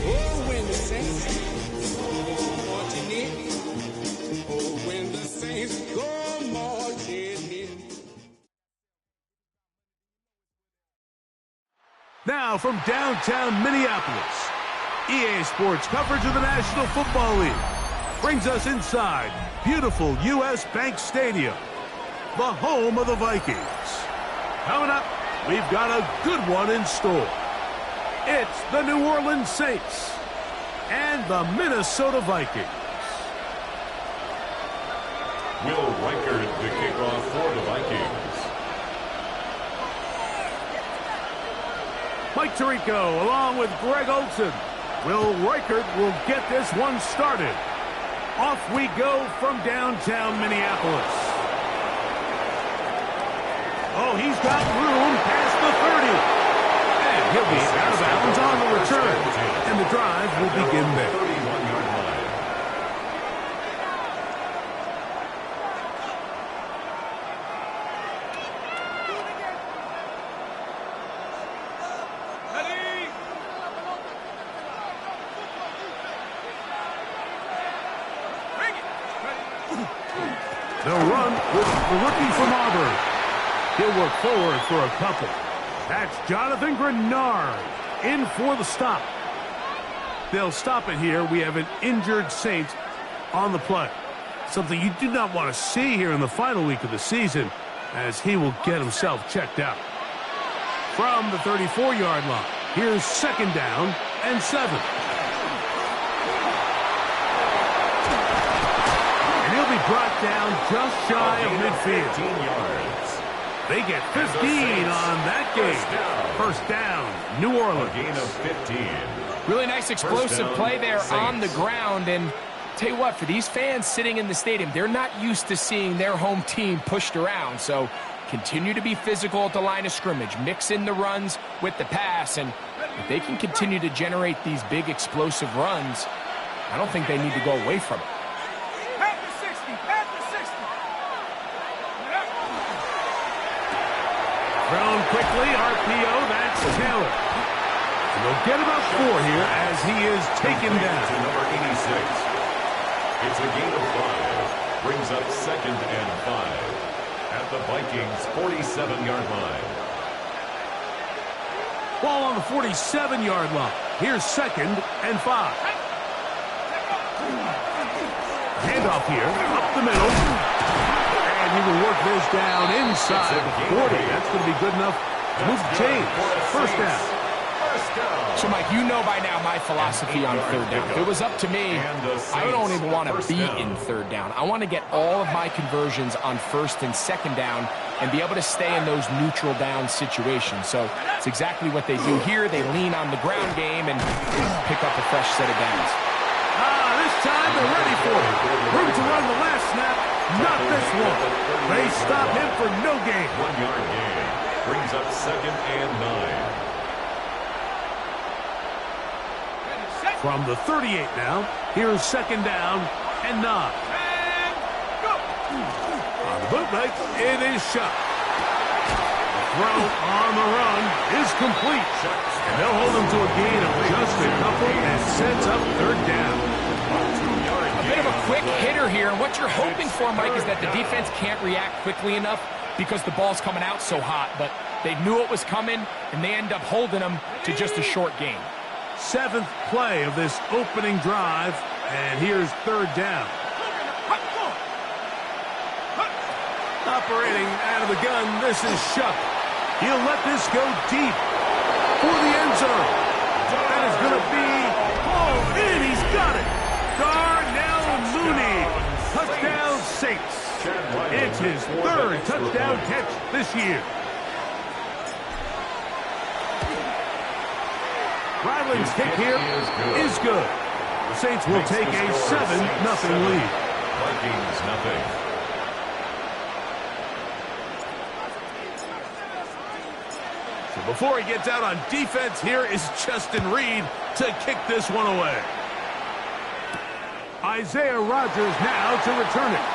Oh, when the Saints marching in. Oh, when the Saints go marching in. Now from downtown Minneapolis, EA Sports coverage of the National Football League brings us inside beautiful U.S. Bank Stadium, the home of the Vikings. Coming up, we've got a good one in store. It's the New Orleans Saints and the Minnesota Vikings. Will Reichard the kickoff for the Vikings. Mike Tirico along with Greg Olson. Will Reichard will get this one started. Off we go from downtown Minneapolis. Oh, he's got room past the 30. And he'll be out of bounds on the return. And the drive will begin there. 31-yard line. The run with the rookie from Auburn. He'll work forward for a couple. That's Jonathan Grenard in for the stop. They'll stop it here. We have an injured Saint on the play. Something you do not want to see here in the final week of the season, as he will get himself checked out. From the 34-yard line, here's 2nd down and 7. And he'll be brought down just shy of midfield. 15 yards. They get 15 on that game. First down, New Orleans. A gain of 15. Really nice explosive play there on the ground. And tell you what, for these fans sitting in the stadium, they're not used to seeing their home team pushed around. So continue to be physical at the line of scrimmage. Mix in the runs with the pass. And if they can continue to generate these big explosive runs, I don't think they need to go away from it. Thrown quickly, RPO, that's Taylor. And they'll get about 4 here as he is taken down. To number 86. It's a gain of 5. Brings up 2nd and 5 at the Vikings' 47-yard line. Ball on the 47-yard line. Here's 2nd and 5. Handoff here, up the middle. And he will work this down inside the 40. That's going to be good enough to move the chains. First down. So, Mike, you know by now my philosophy on 3rd down. If it was up to me, I don't even want to be in 3rd down. I want to get all of my conversions on 1st and 2nd down and be able to stay in those neutral down situations. So it's exactly what they do here. They lean on the ground game and pick up a fresh set of downs. This time they're ready for it. Room to run the last snap. Not this one. They stop him for no gain. 1-yard gain. Brings up 2nd and 9. From the 38 now, here's 2nd down and 9. On the bootleg, it is shot. The throw on the run is complete. And they'll hold him to a gain of just a couple and sets up 3rd down. A bit of a quick hitter here, and what you're hoping for, Mike, is that the defense can't react quickly enough because the ball's coming out so hot, but they knew it was coming, and they end up holding them to just a short gain. 7th play of this opening drive, and here's 3rd down. Operating out of the gun, this is Shuck. He'll let this go deep for the end zone. That is going to be hauled in. He's got it. Darnell Mooney. Touchdown Saints. It's his 3rd touchdown catch this year. Ryland's kick here is good. The Saints will take a 7-0 lead. Vikings nothing. So before he gets out on defense, here is Justin Reed to kick this one away. Isaiah Rodgers now to return it.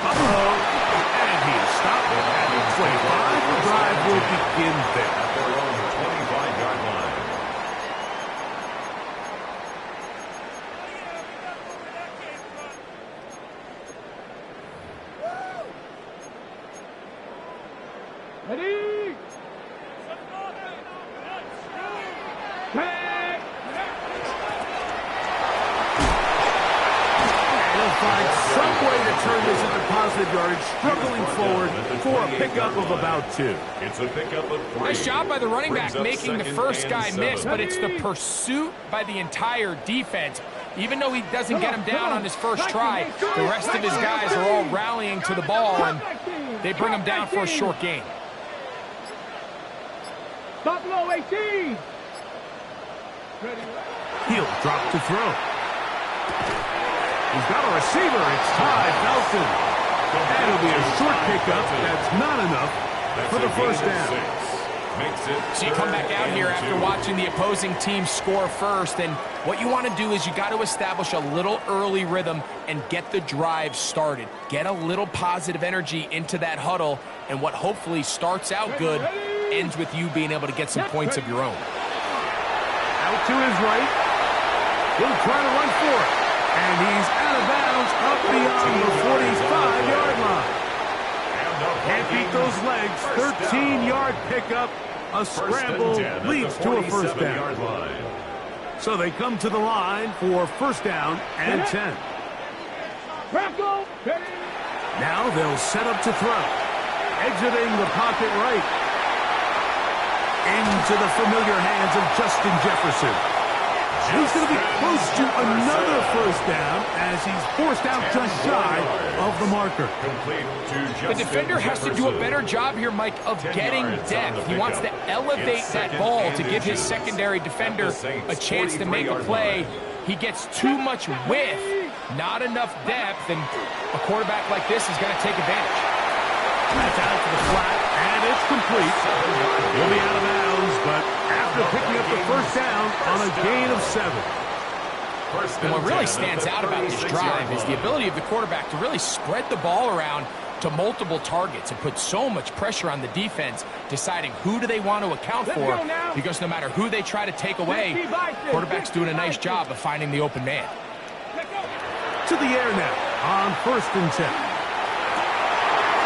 And he stopped at the 25. The drive will begin there. At their own 25 Ready? They'll find some way to turn this into positive yardage, struggling forward for a pickup of about 2. It's a pickup of 3. Nice job by the running back Brings up making the second first and guy 7. miss, but it's the pursuit by the entire defense. Even though he doesn't get him down on his first try, the rest of his guys are all rallying to the ball, and they bring him down for a short gain. Buffalo 18. He'll drop to throw. He's got a receiver. It's Ty Felton. And it'll be a short pickup. That's not enough for the first down. So you come back out here after watching the opposing team score first, and what you want to do is you got to establish a little early rhythm and get the drive started. Get a little positive energy into that huddle, and what hopefully starts out good ends with you being able to get some points of your own. Out to his right. He'll try to run for it. And he's out of bounds up beyond the 45-yard line. Can't beat those legs. 13-yard pickup. A scramble leads to a first down. So they come to the line for first down and 10. Now they'll set up to throw. Exiting the pocket right. Into the familiar hands of Justin Jefferson. He's going to be close to another first down as he's forced out just shy of the marker. The defender has to do a better job here, Mike, of getting depth. He wants to elevate that ball to give his secondary defender a chance to make a play. He gets too much width, not enough depth, and a quarterback like this is going to take advantage. That's out to the flat, and it's complete. He'll be out of bounds, but after picking up the first down on a gain of 7. And what really stands out about this drive is the ability of the quarterback to really spread the ball around to multiple targets and put so much pressure on the defense, deciding who do they want to account for, because no matter who they try to take away, quarterback's doing a nice job of finding the open man. To the air now on first and 10.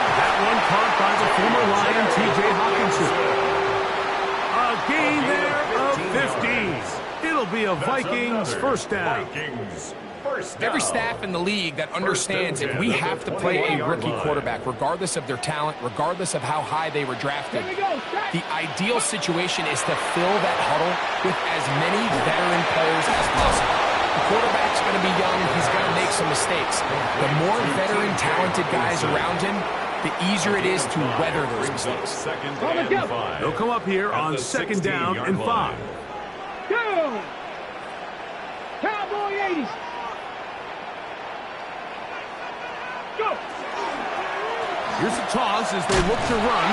That one caught by the former Lion, T.J. Hawkinson. A gain there of 15. It'll be a Vikings first down. Every staff in the league that understands if we have to play a rookie quarterback, regardless of their talent, regardless of how high they were drafted, the ideal situation is to fill that huddle with as many veteran players as possible. The quarterback's going to be young. He's going to make some mistakes. The more veteran, talented guys around him, the easier it is to weather those mistakes. They'll come up here on second down and 5. Go! Cowboy 80s. Go! Here's a toss as they look to run,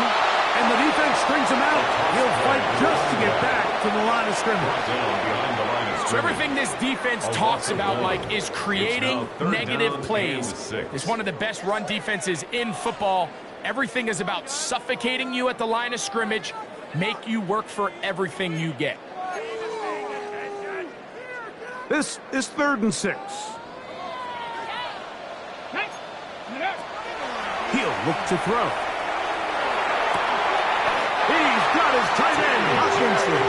and the defense strings him out. He'll fight just to get back to the line of scrimmage. So everything this defense talks about, Mike, is creating negative plays. It's one of the best run defenses in football. Everything is about suffocating you at the line of scrimmage, make you work for everything you get. This is 3rd and 6. He'll look to throw. He's got his tight end, Hawkinson.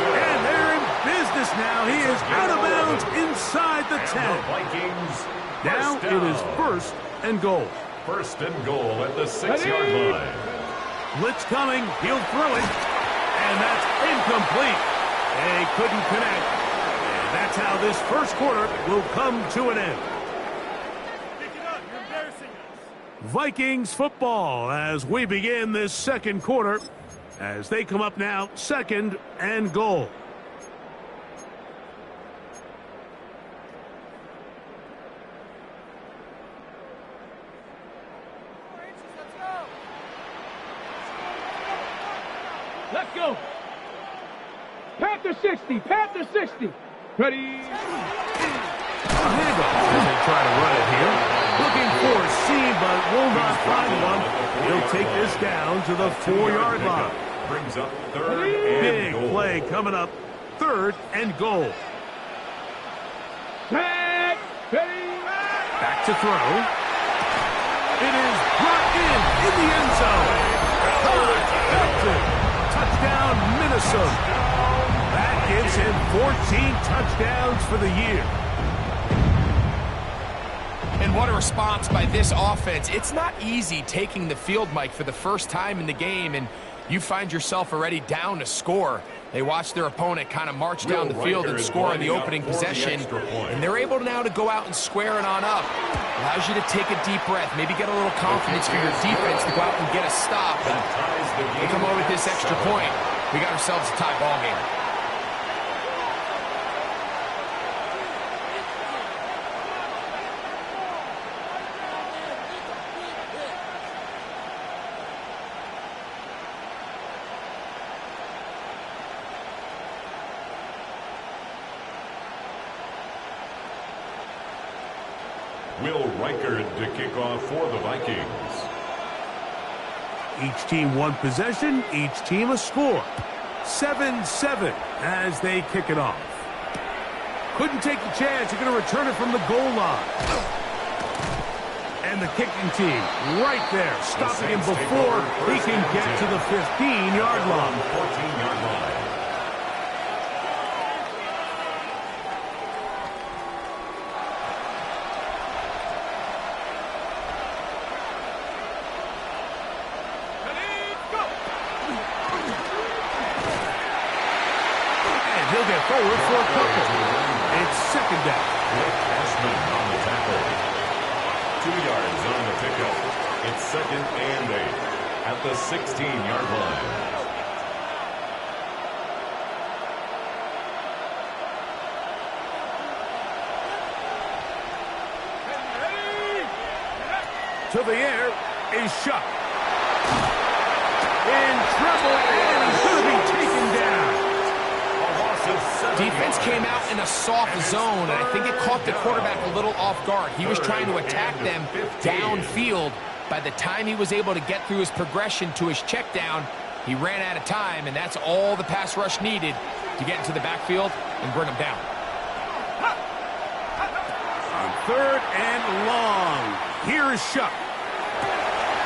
And they're in business now. He is out of bounds inside the 10. Now it is 1st and goal. 1st and goal at the 6-yard line. Blitz coming. He'll throw it. And that's incomplete. They couldn't connect. And that's how this first quarter will come to an end. Vikings football as we begin this second quarter as they come up now 2nd and goal. Let's go. Panther 60. Panther 60. Ready. A handoff as they try to run it here. Looking for a seam, but will not find one. He'll take this down to the 4-yard line. Brings up 3rd and Big goal. play coming up. 3rd and goal. Back. Ready. Back to throw. It is brought in the end zone. touchdowns for the year. And what a response by this offense. It's not easy taking the field, Mike, for the first time in the game, and you find yourself already down to score. They watch their opponent kind of march down the field and score in the opening possession, and they're able now to go out and square it on up. Allows you to take a deep breath, maybe get a little confidence for your defense to go out and get a stop. And they come away with this extra point. We got ourselves a tie ball game. Will Reichard to kick off for the Vikings. Each team one possession, each team a score. 7-7 as they kick it off. Couldn't take the chance. You're going to return it from the goal line. And the kicking team right there, stopping him before he can get to the 15-yard line. 14-yard line. He'll get forward for a couple. It's second down. Nick Ashman on the tackle. 2 yards on the pickup. It's 2nd and 8 at the 16-yard line. To the air is shot. In trouble, and he's going to be taken down. Defense came out in a soft zone, and I think it caught the quarterback a little off guard. He was trying to attack them downfield. By the time he was able to get through his progression to his check down, he ran out of time, and that's all the pass rush needed to get into the backfield and bring him down. On 3rd and long, here is Shuck.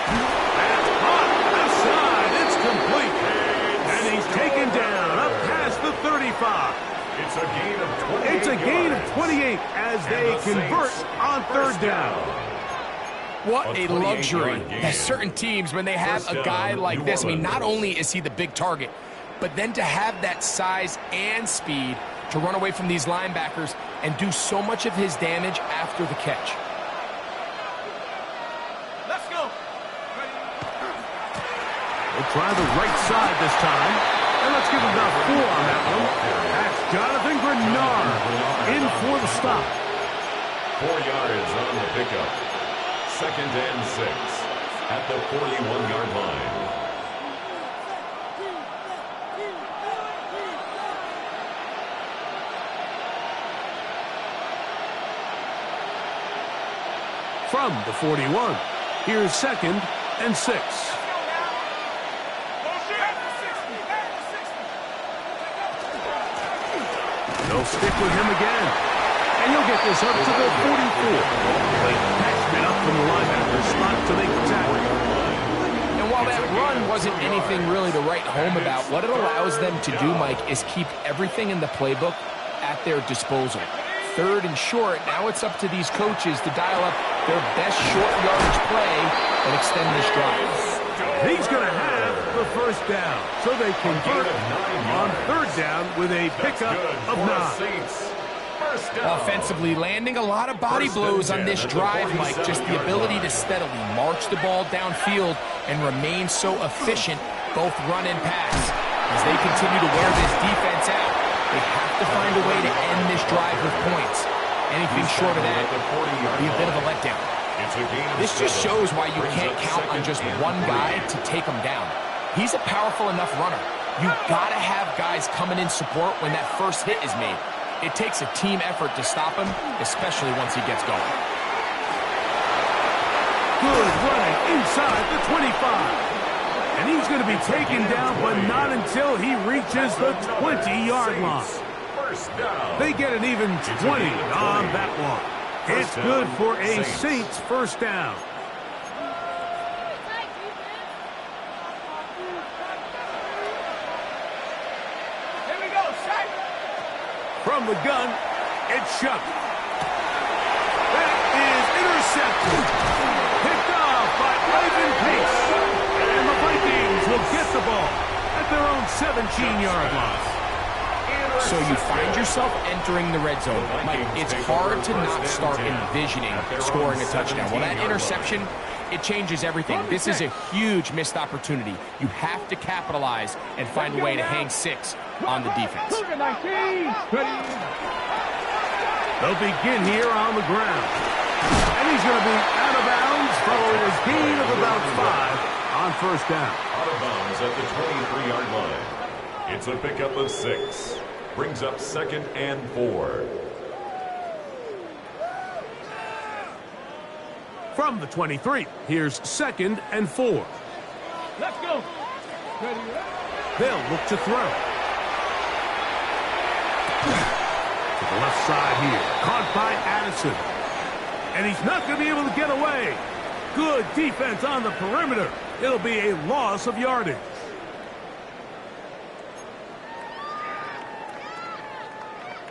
That's hot outside. It's complete. And he's taken down up past the 35. It's a gain of 28. It's a gain of 28 as they convert on 3rd down. What a luxury that certain teams, when they have a guy like this, I mean, not only is he the big target, but then to have that size and speed to run away from these linebackers and do so much of his damage after the catch. Let's go. We'll try the right side this time. And let's give him about 4 on that one. That's Jonathan Grenard in for the stop. 4 yards on the pickup. 2nd and 6 at the 41-yard line. From the 41, here's 2nd and 6. They'll stick with him again. And he'll get this up to the 44. Late Ashman up from the linebacker's spot to make the tackle. And while that run wasn't anything really to write home about, what it allows them to do, Mike, is keep everything in the playbook at their disposal. 3rd and short, now it's up to these coaches to dial up their best short yardage play and extend this drive. He's going to have the 1st down, so they convert on 3rd down with a pickup of 9. Offensively, landing a lot of body blows on this drive, Mike. Just the ability to steadily march the ball downfield and remain so efficient, both run and pass. As they continue to wear this defense out, they have to find a way to end this drive with points. Anything short of that would be a bit of a letdown. This just shows why you can't count on just one guy to take him down. He's a powerful enough runner. You've got to have guys coming in support when that first hit is made. It takes a team effort to stop him, especially once he gets going. Good running inside the 25. And he's going to be taken down, but not until he reaches the 20-yard line. They get an even 20 on that one. It's good for a Saints 1st down. From the gun, it's Shuck. That is intercepted. Picked off by Ivan Pace. And the Vikings will get the ball at their own 17-yard line. So you find yourself entering the red zone. Mike, it's hard to not start envisioning scoring a touchdown. Well, that interception, it changes everything. This is a huge missed opportunity. You have to capitalize and find a way to hang 6 on the defense. They'll begin here on the ground. And he's going to be out of bounds following his gain of about 5 on first down. Out of bounds at the 23-yard line. It's a pickup of 6. Brings up 2nd and 4. From the 23, here's 2nd and 4. Let's go. They'll look to throw. To the left side here. Caught by Addison. And he's not going to be able to get away. Good defense on the perimeter. It'll be a loss of yardage.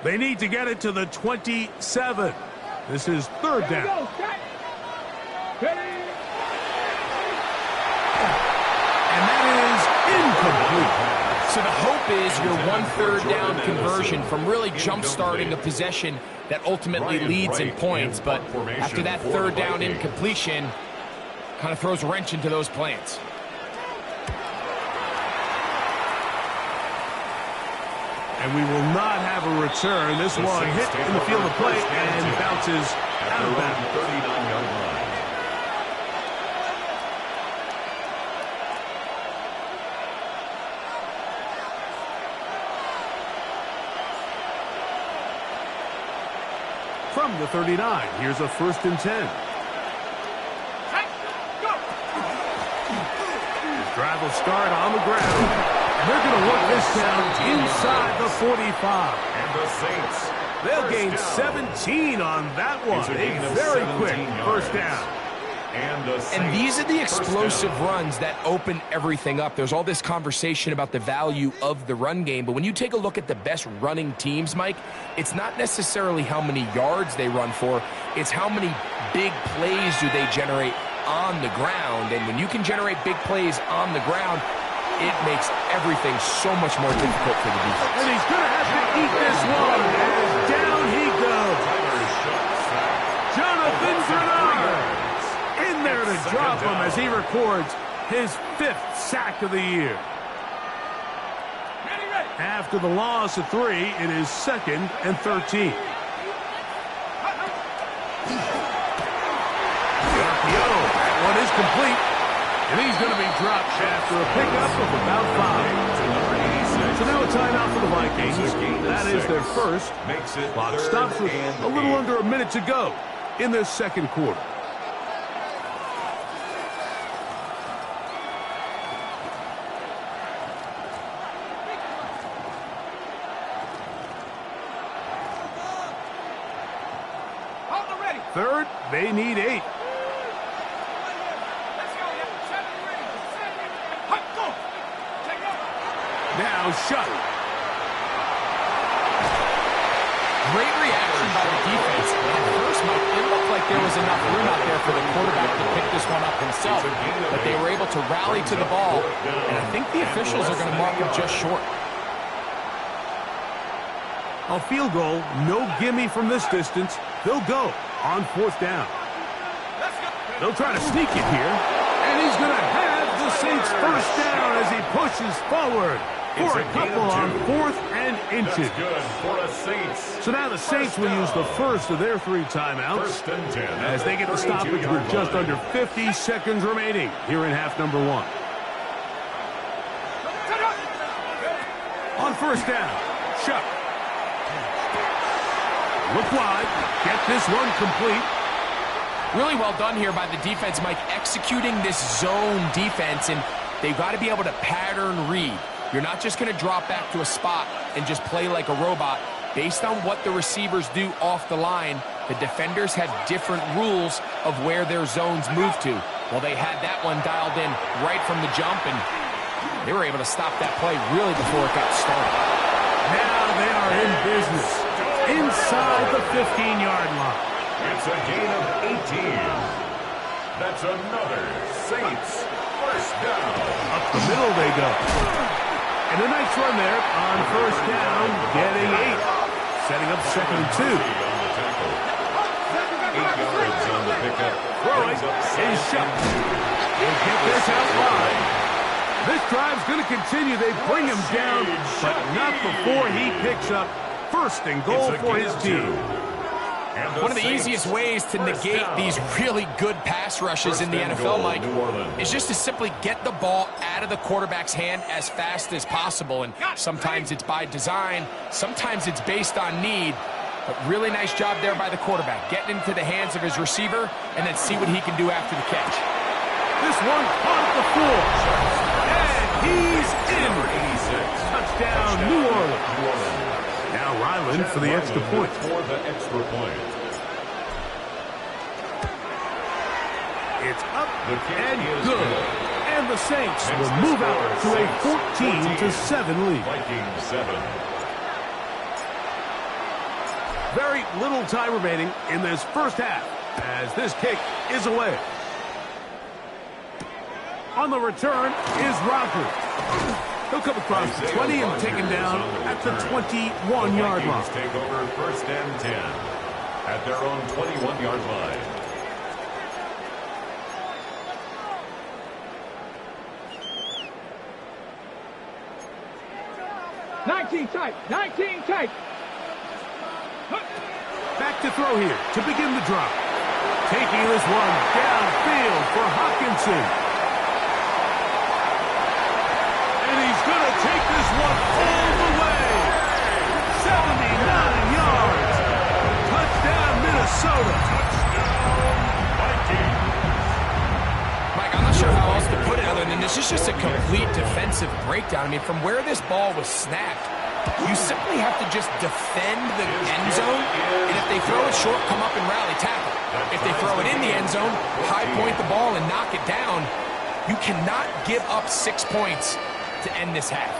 They need to get it to the 27. This is 3rd down. And that is incomplete. So the hope is your 1 3rd down conversion from really jump-starting a possession that ultimately leads in points. But after that 3rd down incompletion, kind of throws a wrench into those plans. And we will not have a return. This one hit in the field of play and bounces out of bounds. 39-yard line. From the 39, here's a 1st and 10. The drive will start on the ground. They're going to work this down inside the 45. And the Saints. They'll gain 17 on that one. A very quick first down. And these are the explosive runs that open everything up. There's all this conversation about the value of the run game, but when you take a look at the best running teams, Mike, it's not necessarily how many yards they run for. It's how many big plays do they generate on the ground. And when you can generate big plays on the ground, it makes everything so much more difficult for the defense. And he's going to have to eat this one. And down he goes. Jonathan Grenard in there to drop him as he records his 5th sack of the year. After the loss of 3, it is 2nd and 13. The RPO, that one is complete. And he's going to be dropped after a pickup of about 5. So now a timeout for the Vikings. That is their first. Clock stops with a little under a minute to go in this 2nd quarter. Third, they need 8. Now shut. Great reaction by the defense. At first, Mike, it looked like there was enough room out there for the quarterback to pick this one up himself, but they were able to rally to the ball, and I think the officials are going to mark him just short. A field goal, no gimme from this distance. They'll go on 4th down. They'll try to sneak it here, and he's going to have the Saints first down as he pushes forward for a couple on 4th and inches. That's good for the Saints. So now the Saints will use the first of their 3 timeouts 1st and 10 as they get the stoppage with just under 50 seconds remaining here in half number 1. On 1st down, Shuck. Look wide, get this one complete. Really well done here by the defense, Mike, executing this zone defense, and they've got to be able to pattern read. You're not just going to drop back to a spot and just play like a robot. Based on what the receivers do off the line, the defenders have different rules of where their zones move to. Well, they had that one dialed in right from the jump, and they were able to stop that play really before it got started. Now they are in business inside the 15-yard line. It's a gain of 18. That's another Saints first down. Up the middle they go. And a nice run there on first down, getting 8. Setting up 2nd and 2. 8 yards on the pickup. Throwing is shut. He'll get this out wide. This drive's going to continue. They bring him down, but not before he picks up 1st and goal for his team. One of the easiest ways to negate these really good pass rushes in the NFL, Mike, is just to simply get the ball out of the quarterback's hand as fast as possible. And sometimes it's by design, sometimes it's based on need. But really nice job there by the quarterback, getting into the hands of his receiver and then see what he can do after the catch. This one caught at the 4. And he's in. Touchdown, New Orleans. Now Ryland for the extra point. It's up and good. And the Saints will move out to a 14-7 lead. Vikings 7. Very little time remaining in this first half as this kick is away. On the return is Rodgers. He'll come across the 20 and taken down at the 21-yard line. Take over 1st and 10 at their own 21-yard line. Nineteen tight. Back to throw here to begin the drive. Taking this one downfield for Hawkinson. And he's going to take this one all the way. 79 yards. Touchdown, Minnesota. Touchdown, Vikings. Mike, I'm not sure how else to put it other than this is just a complete defensive breakdown. I mean, from where this ball was snapped, you simply have to just defend the end zone, and if they throw it short, come up and rally tackle. If they throw it in the end zone, high point the ball and knock it down. You cannot give up 6 points to end this half.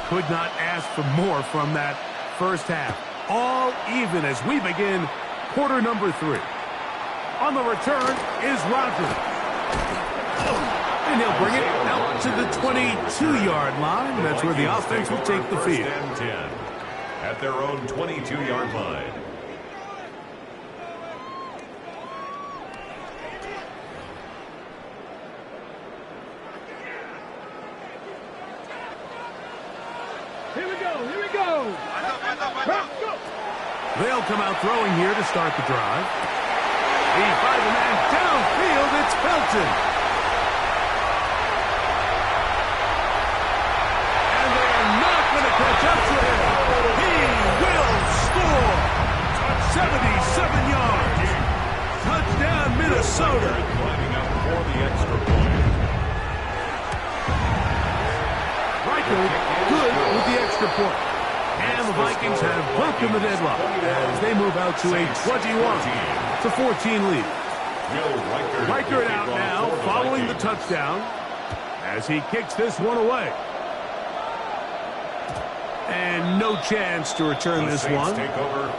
Could not ask for more from that first half. All even as we begin quarter number 3. On the return is Rodgers. And he'll bring it out to the 22-yard line. That's where the offense will take the field. 10 at their own 22-yard line. Here we go. They'll come out throwing here to start the drive. He finds a man downfield. It's Felton. And they're not going to catch up to him. He will score. 77 yards. Touchdown, Minnesota. Lining up for the extra point. Good with the extra point. And the Vikings have broken the deadlock as they move out to a 21-14 lead. Riker out now following the touchdown as he kicks this one away. And no chance to return this one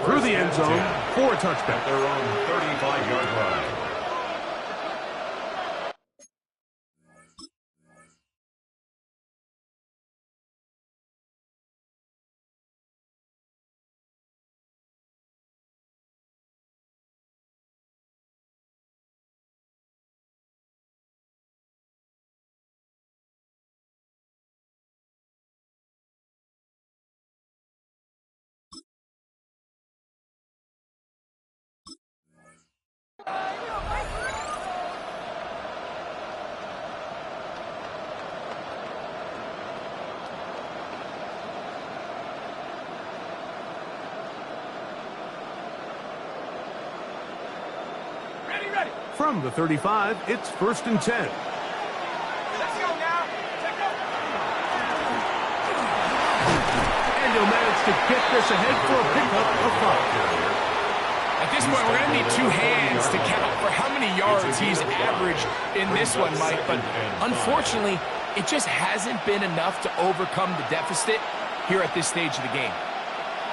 through the end zone for a touchback. Their own 35-yard line. From the 35, it's 1st and 10. Let's go now. to get this ahead for a pickup of 5. At this point, we're going to need 2 hands to count for how many yards he's averaged in this one, Mike. But unfortunately, it just hasn't been enough to overcome the deficit here at this stage of the game.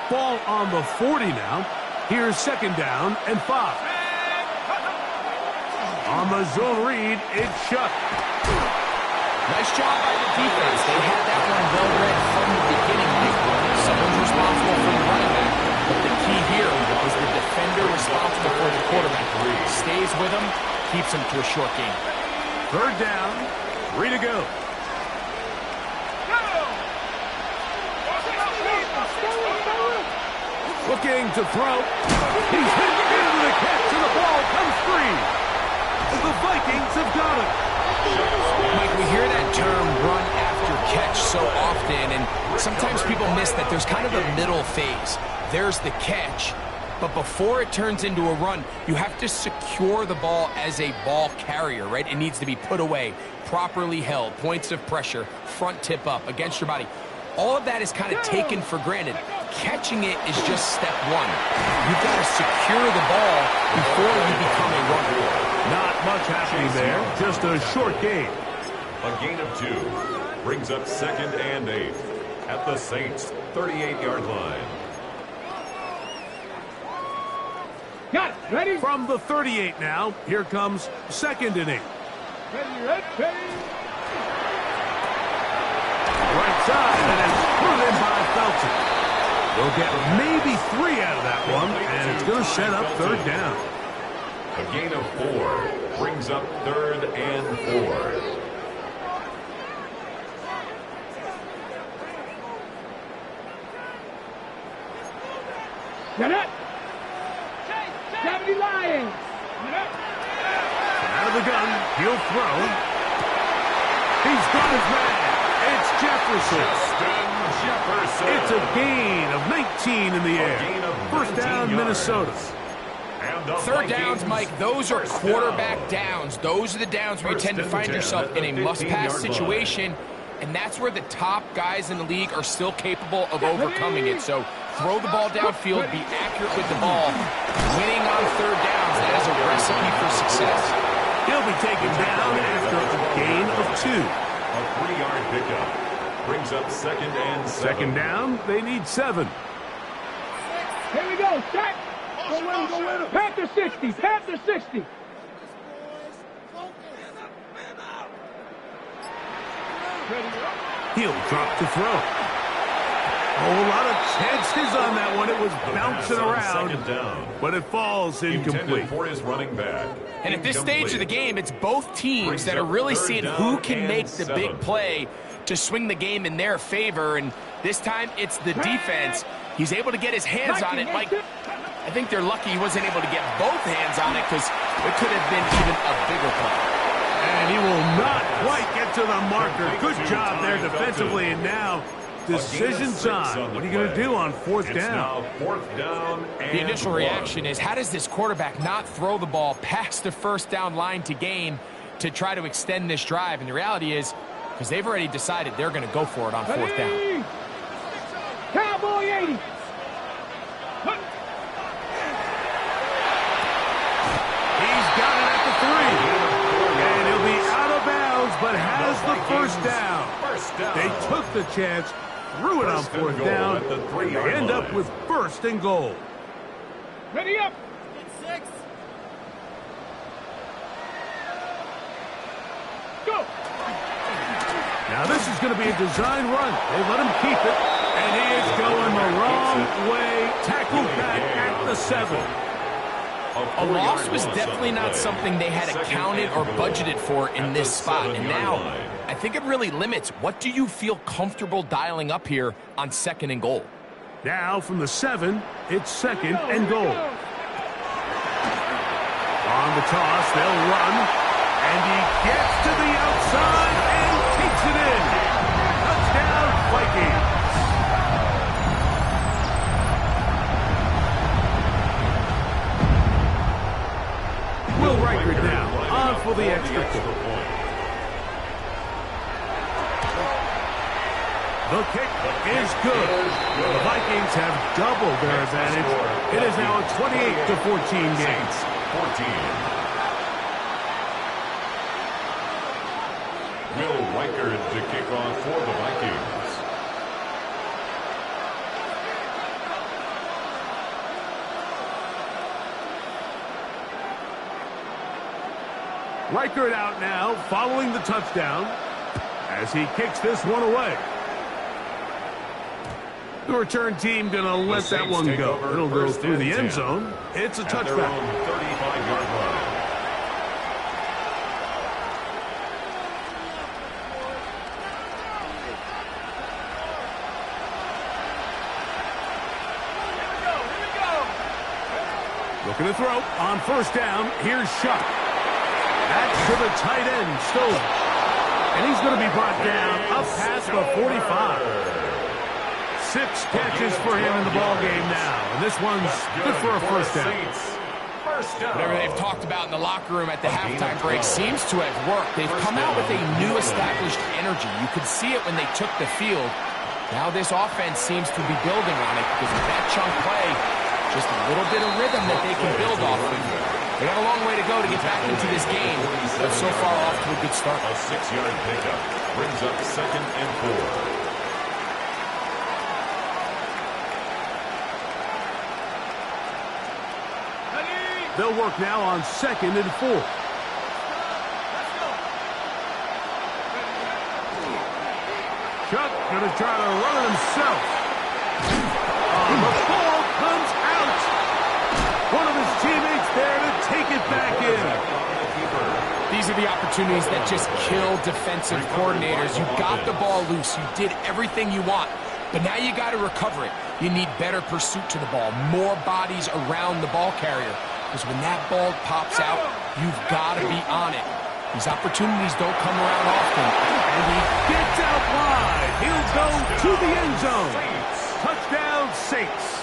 Ball on the 40 now. Here's 2nd down and 5. On the zone read, it's shut. Nice job by the defense. They had that one well read from the beginning, Mike. Someone's responsible for the running back. But the key here is the defender responsible for the quarterback. Stays with him, keeps him to a short game. 3rd down, 3 to go. Looking to throw. He's hit into the catch, and the ball comes free. The Vikings have got it. Mike, we hear that term run after catch so often, and sometimes people miss that there's kind of a middle phase. There's the catch, but before it turns into a run, you have to secure the ball as a ball carrier, right? It needs to be put away, properly held, points of pressure, front tip up against your body. All of that is kind of taken for granted. Catching it is just step 1. You've got to secure the ball before you become a runner. Not much happening there, just a short game. A gain of 2 brings up 2nd and 8 at the Saints' 38-yard line. Got it. Ready? From the 38 now, here comes 2nd and 8. Ready. Right side, and it's put in by Felton. They'll get maybe 3 out of that one, and it's going to set up 3rd down. A gain of 4 brings up 3rd and 4. Get up. 70 Lions. Out of the gun, he'll throw. He's got his man. It's Jefferson. It's a gain of 19 in the air. 1st down, Minnesota. 3rd downs, Mike, those are quarterback downs. Those are the downs where you tend to find yourself in a must-pass situation, and that's where the top guys in the league are still capable of overcoming it. So throw the ball downfield, be accurate with the ball. Winning on 3rd downs, that is a recipe for success. He'll be taken down after a gain of 2. A 3-yard pickup brings up 2nd and 7. 2nd down, they need 7. Here we go. Start. Go win him. Panther 60. Panther 60. He'll drop to throw. A whole lot of chances on that one. It was bouncing around, but it falls incomplete. For his running back. And at this stage of the game, it's both teams that are really seeing who can make the big play to swing the game in their favor. And this time, it's the defense. He's able to get his hands on it. Like, I think they're lucky he wasn't able to get both hands on it because it could have been even a bigger play. And he will not quite get to the marker. Good job there defensively. And now, decision time. What are you going to do on 4th down? The initial reaction is, how does this quarterback not throw the ball past the 1st down line to gain to try to extend this drive? And the reality is, because they've already decided they're going to go for it on 4th down. Cowboy 80. He's got it at the 3. And he'll be out of bounds, but has the 1st down. They took the chance, threw it on 4th down. They end up with 1st and goal. Ready up. Go. Now this is going to be a design run. They let him keep it, and he is going the wrong way. Tackled back at the 7. A loss was definitely not something they had accounted or budgeted for in this spot. And now, I think it really limits what do you feel comfortable dialing up here on 2nd and goal. Now from the 7, it's 2nd and goal. On the toss, they'll run, and he gets to the outside and takes it in. Touchdown, Vikings. Will Reichert now on for the extra point. The kick is good. The Vikings have doubled their advantage. It is now a 28-14 game. 14. Will Reichard to kick off for the Vikings. Reichard out now, following the touchdown, as he kicks this one away. The return team going to let that one go. It'll go through the end zone. It's a touchback. 35-yard line. Looking to throw on first down. Here's Shuck. That's to the tight end, Stolen. And he's going to be brought down up past the 45. 6 catches for him in the ball game now. And this one's good for a first down. Whatever they've talked about in the locker room at the halftime break seems to have worked. They've come out with a new established energy. You could see it when they took the field. Now this offense seems to be building on it because of that chunk play. Just a little bit of rhythm that they can build off of. They got a long way to go to get back into this game, but so far off to a good start. A 6-yard pickup brings up 2nd and 4. They'll work now on 2nd and 4. Chuck going to try to run it himself. The ball comes out. One of his teammates there to take it back in. These are the opportunities that just kill defensive coordinators. You got the ball loose. You did everything you want. But now you got to recover it. You need better pursuit to the ball, more bodies around the ball carrier. Because when that ball pops out, you've got to be on it. These opportunities don't come around often. And he gets out wide. He'll go to the end zone. Touchdown, Saints.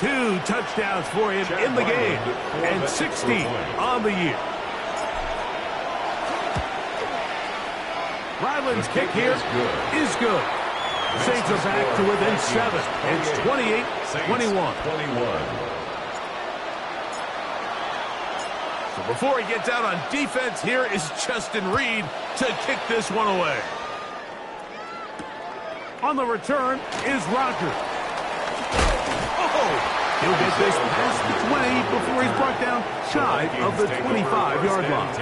2 touchdowns for him in the game. And 60 on the year. Ryland's kick here is good. Saints are back to within 7. It's 28-21. So before he gets out on defense, here is Justin Reed to kick this one away. On the return is Roger. Oh! He'll get this past the 20 before he's brought down shy of the 25-yard line.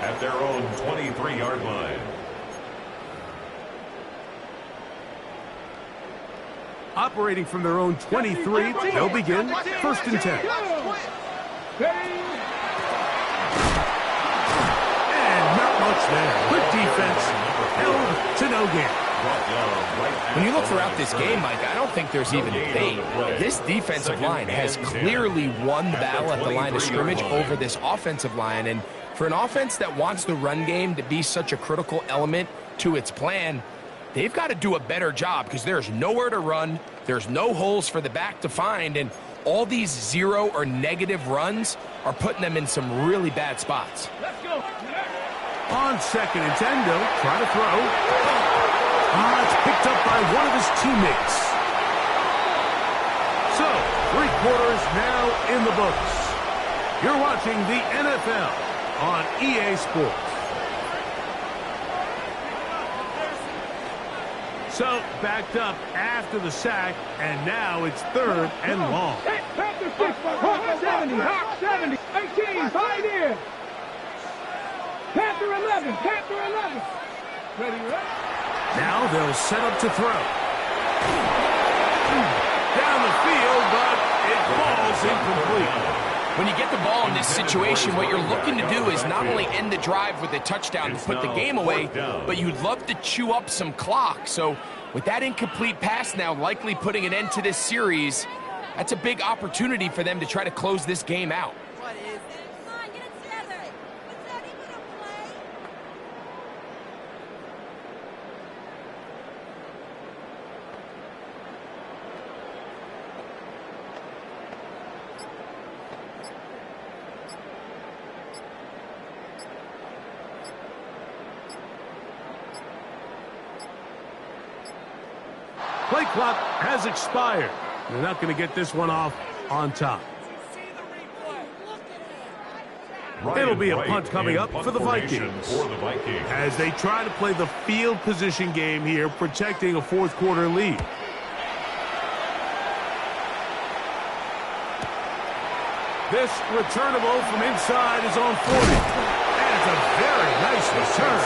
At their own 23-yard line. Operating from their own 23, they'll begin 1st and 10. And not much there. Good defense, held to no gain. When you look throughout this game, Mike, I don't think there's even debate. This defensive line has clearly won the battle at the line of scrimmage over this offensive line. And for an offense that wants the run game to be such a critical element to its plan, they've got to do a better job because there's nowhere to run. There's no holes for the back to find. And all these 0 or negative runs are putting them in some really bad spots. Let's go. On 2nd and 10, they'll try to throw. It's picked up by one of his teammates. So, 3 quarters now in the books. You're watching the NFL on EA Sports. So, backed up after the sack, and now it's 3rd and long. Panther 6, Hawk 70, Hawk 70, 18, tight end. Panther 11, Panther 11. Ready, right? Now they'll set up to throw. Down the field, but it falls incomplete. When you get the ball in this situation, what you're looking to do is not only end the drive with a touchdown to put the game away, but you'd love to chew up some clock. So with that incomplete pass now likely putting an end to this series, that's a big opportunity for them to try to close this game out. Play clock has expired. They're not going to get this one off on top. It'll be a punt coming up for the Vikings as they try to play the field position game here, protecting a fourth-quarter lead. This returnable from inside is on 40. And it's a very nice return.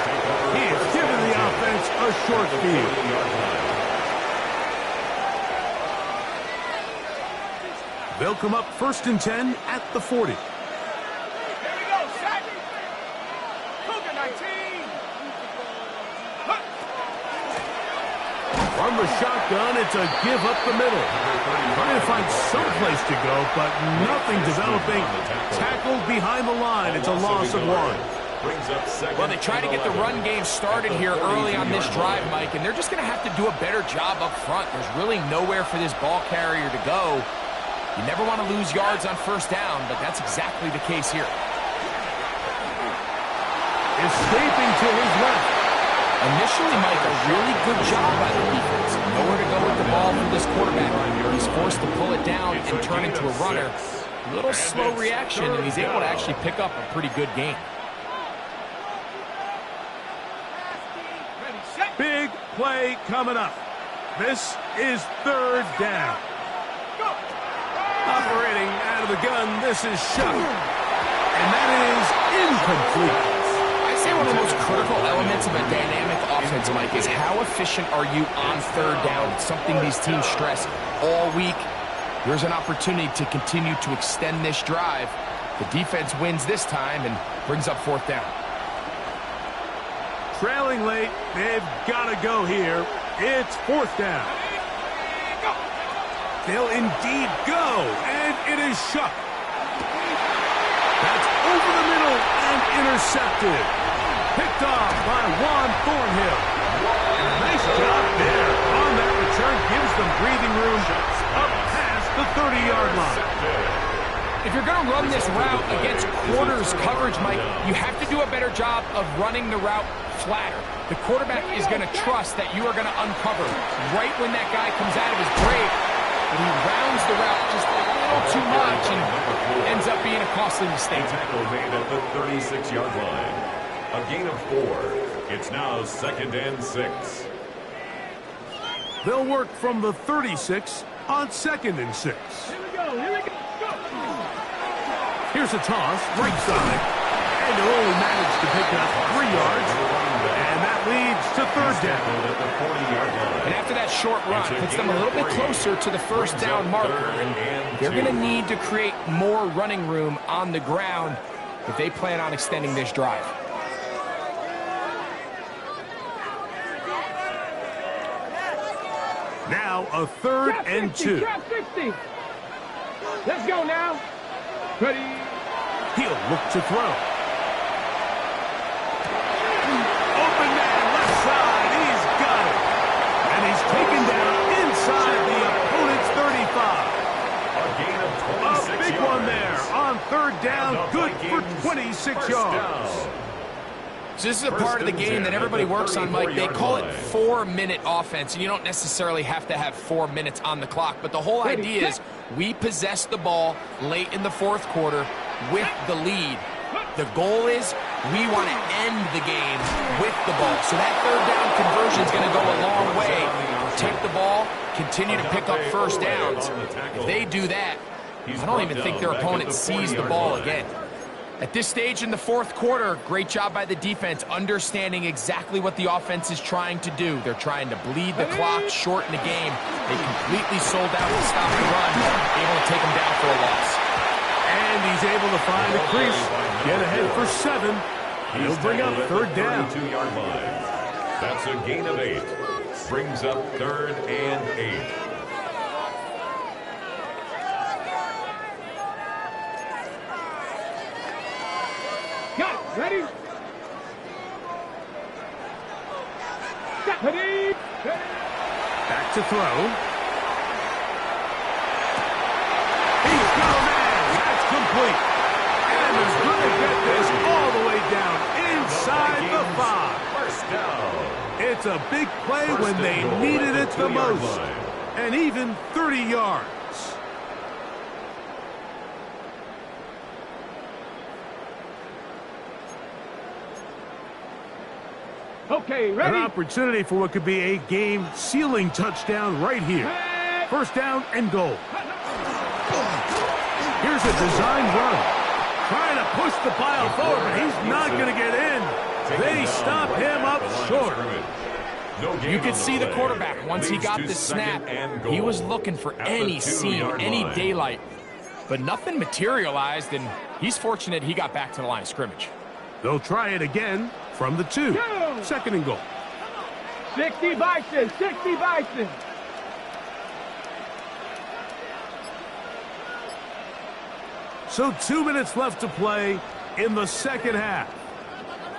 He has given the offense a short field. They'll come up 1st and 10 at the 40. From the shotgun, it's a give up the middle. Trying to find some place to go, but nothing developing. Tackled behind the line. It's a loss of 1. Well, they try to get the run game started here early on this drive, Mike, and they're just going to have to do a better job up front. There's really nowhere for this ball carrier to go. You never want to lose yards on 1st down, but that's exactly the case here. Escaping to his left. Initially, Mike, a really good job by the defense. Nowhere to go with the ball for this quarterback. He's forced to pull it down and turn into a runner. A little slow reaction, and he's able to actually pick up a pretty good game. Big play coming up. This is 3rd down. Operating out of the gun, this is Shuck. And that is incomplete. One of the most critical elements of a dynamic offense, Mike, is how efficient are you on 3rd down. It's something these teams stress all week. Here's an opportunity to continue to extend this drive. The defense wins this time and brings up 4th down. Trailing late, they've got to go here. It's 4th down. They'll indeed go, and it is Shuck. That's over the middle and intercepted. Picked off by Juan Thornhill. And a nice job there on that return. Gives them breathing room up past the 30-yard line. If you're going to run this route against quarters coverage, Mike, you have to do a better job of running the route flatter. The quarterback is going to trust that you are going to uncover right when that guy comes out of his break. And he rounds the route just a little too much and ends up being a costly mistake. Tackle made at the 36-yard line. A gain of 4. It's now 2nd and 6. They'll work from the 36 on 2nd and 6. Here we go. Go. Here's a toss, right side. And they'll only manage to pick up 3 yards. And that leads to 3rd down. And after that short run, puts them a little bit closer to the 1st down marker. And they're going to need to create more running room on the ground if they plan on extending this drive. Now a 3rd and 2. Drop 50. Let's go now. Ready. He'll look to throw. Open man, left side. He's got it. And he's taken down inside the opponent's 35. A gain of 26 A big yards. one there on 3rd down. Good for 26 yards. So this is a part of the game that everybody works on, Mike. They call it 4-minute offense, and you don't necessarily have to have 4 minutes on the clock. But the whole idea is we possess the ball late in the 4th quarter with the lead. The goal is we want to end the game with the ball. So that 3rd down conversion is going to go a long way. Protect the ball, continue to pick up 1st downs. If they do that, I don't even think their opponent sees the ball again. At this stage in the 4th quarter, great job by the defense, understanding exactly what the offense is trying to do. They're trying to bleed the clock, shorten the game. They completely sold out to stop the run, able to take them down for a loss. And he's able to find a crease, get ahead for 7. He'll bring up 3rd down. 32-yard line. That's a gain of 8. Brings up 3rd and 8. Got it. Ready? Ready? Back to throw. He's got a man. That's complete. And he's going to get this all the way down inside the 5. First down. It's a big play when they needed it the most. And even 30 yards. Okay, ready? An opportunity for what could be a game-sealing touchdown right here. First down and goal. Here's a design run. Trying to push the pile forward, but he's not going to get in. They stop him up short. You could see the quarterback, once he got the snap, he was looking for any seam, any daylight. But nothing materialized, and he's fortunate he got back to the line of scrimmage. They'll try it again from the 2. Second and goal. 60 Bison, 60 Bison. So 2 minutes left to play in the second half.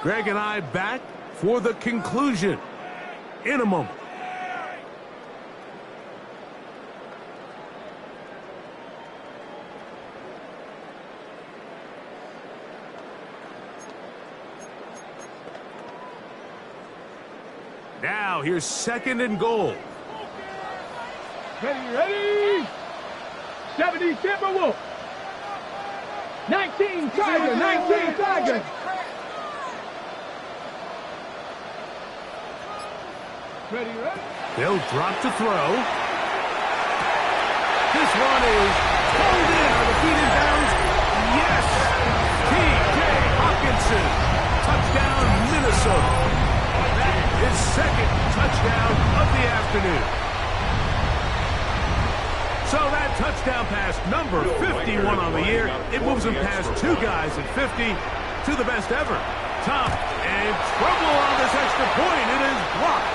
Greg and I back for the conclusion in a moment. Now here's second and goal. Ready? 70 Timberwolf. 19 Tiger, 19 Tiger. Ready? They'll drop to throw. This one is pulled in on the feet in bounds. Yes! T.J. Hawkinson. Touchdown, Minnesota. His second touchdown of the afternoon. So that touchdown pass, number 51 on the year, it moves him past 2 guys at 50 to the best ever. Top and trouble on this extra point. It is blocked.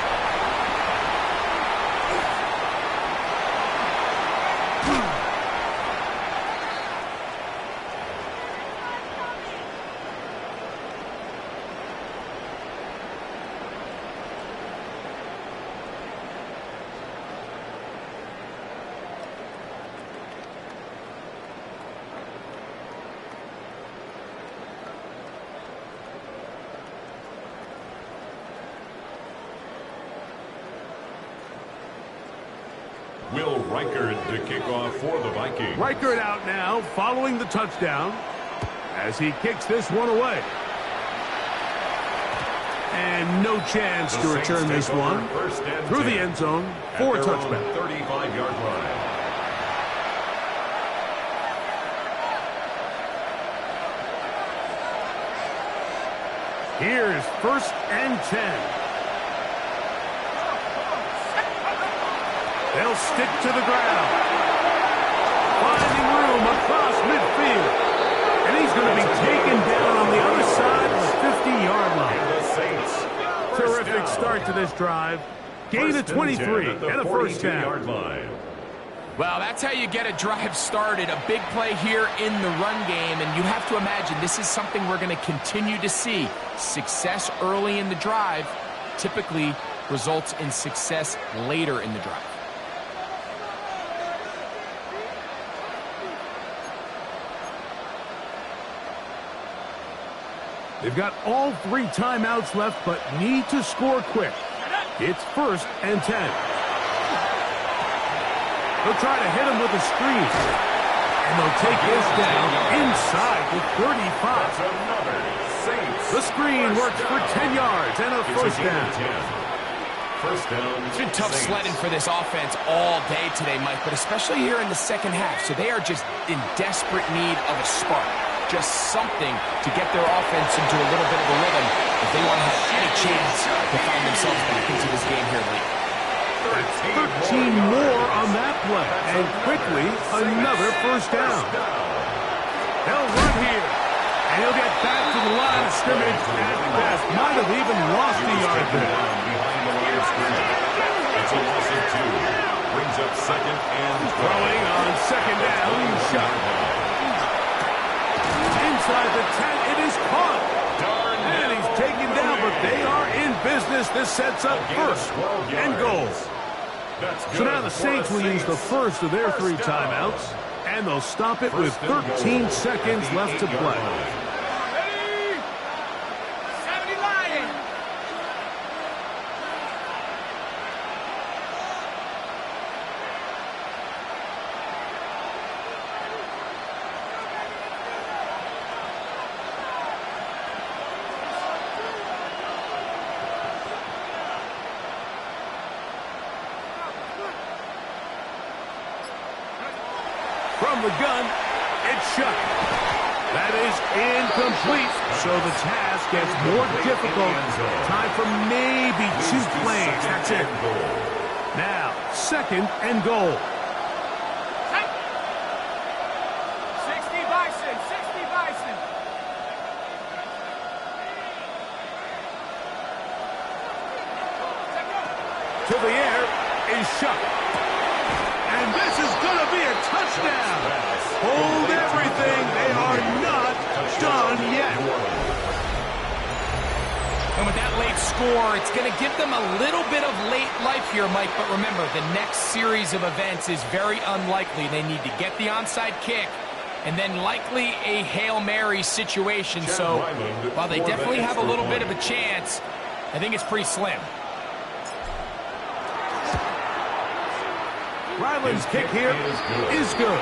Will Reichard to kick off for the Vikings. Reichard out now following the touchdown as he kicks this one away. And no chance to return this one through the end zone for a touchback. 35-yard line. Here's first and 10. They'll stick to the ground. Finding room across midfield. And he's going to be taken down on the other side of the 50-yard line. Terrific start to this drive. Gain of 23 and a first down. Well, that's how you get a drive started. A big play here in the run game. And you have to imagine this is something we're going to continue to see. Success early in the drive typically results in success later in the drive. They've got all 3 timeouts left, but need to score quick. It's first and 10. They'll try to hit him with a screen. And they'll take this down inside the 35. The screen works for 10 yards and a first down. It's been tough sledding for this offense all day today, Mike, but especially here in the second half. So they are just in desperate need of a spark. Just something to get their offense into a little bit of a rhythm if they want to have any chance to find themselves back into this game here late. 13 more on that play, and quickly another first down. They'll run here, and he'll get back to the line of scrimmage at best. Might have even lost a yard there. It's a loss of 2. Brings up second and throwing on second down. Shot. Inside the 10, it is caught. And he's taken down, but they are in business. This sets up first and goal. So now the Saints will use the first of their 3 timeouts, and they'll stop it with 13 seconds left to play. From the gun, it's shut. That is incomplete, so the task gets more difficult. Time for maybe 2 plays. That's it. Now, 2nd and goal. 60 Bison, 60 Bison. To the air is shut. And this is going to be a touchdown. Hold everything. They are not done yet. And with that late score, it's going to give them a little bit of late life here, Mike. But remember, the next series of events is very unlikely. They need to get the onside kick and then likely a Hail Mary situation. So while they definitely have a little bit of a chance, I think it's pretty slim. Ryland's kick here is good.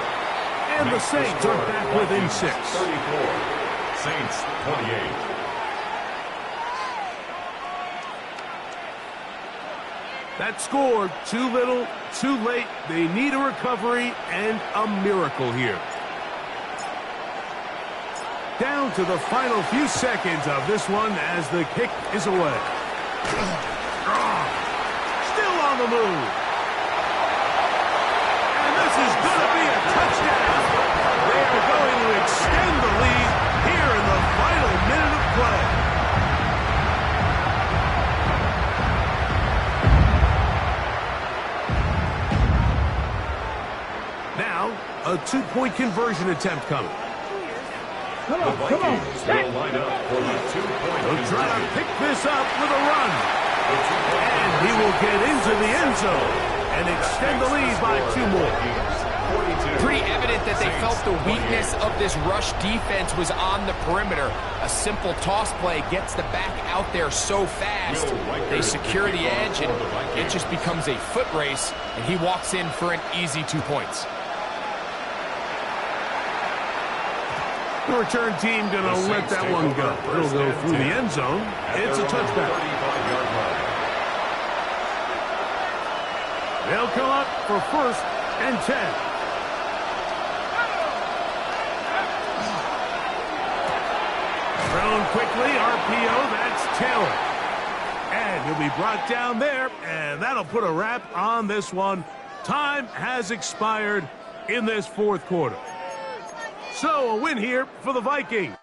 And the Saints are back within 6. 34. Saints 28. That score, too little, too late. They need a recovery and a miracle here. Down to the final few seconds of this one as the kick is away. Still on the move. This is going to be a touchdown. They are going to extend the lead here in the final minute of play. Now, a 2-point conversion attempt coming. Come on. Will line up for the 2-point They'll try to pick this up with a run. And he will get into the end zone and extend the lead by 2 more. Pretty evident that they felt the weakness of this rush defense was on the perimeter. A simple toss play gets the back out there so fast. They secure the edge, and it just becomes a foot race, and he walks in for an easy 2 points. The return team going to let that one go. It'll go through the end zone. It's a touchback. They'll come up for 1st and 10. Thrown quickly, RPO, that's Taylor. And he'll be brought down there, and that'll put a wrap on this one. Time has expired in this 4th quarter. So a win here for the Vikings.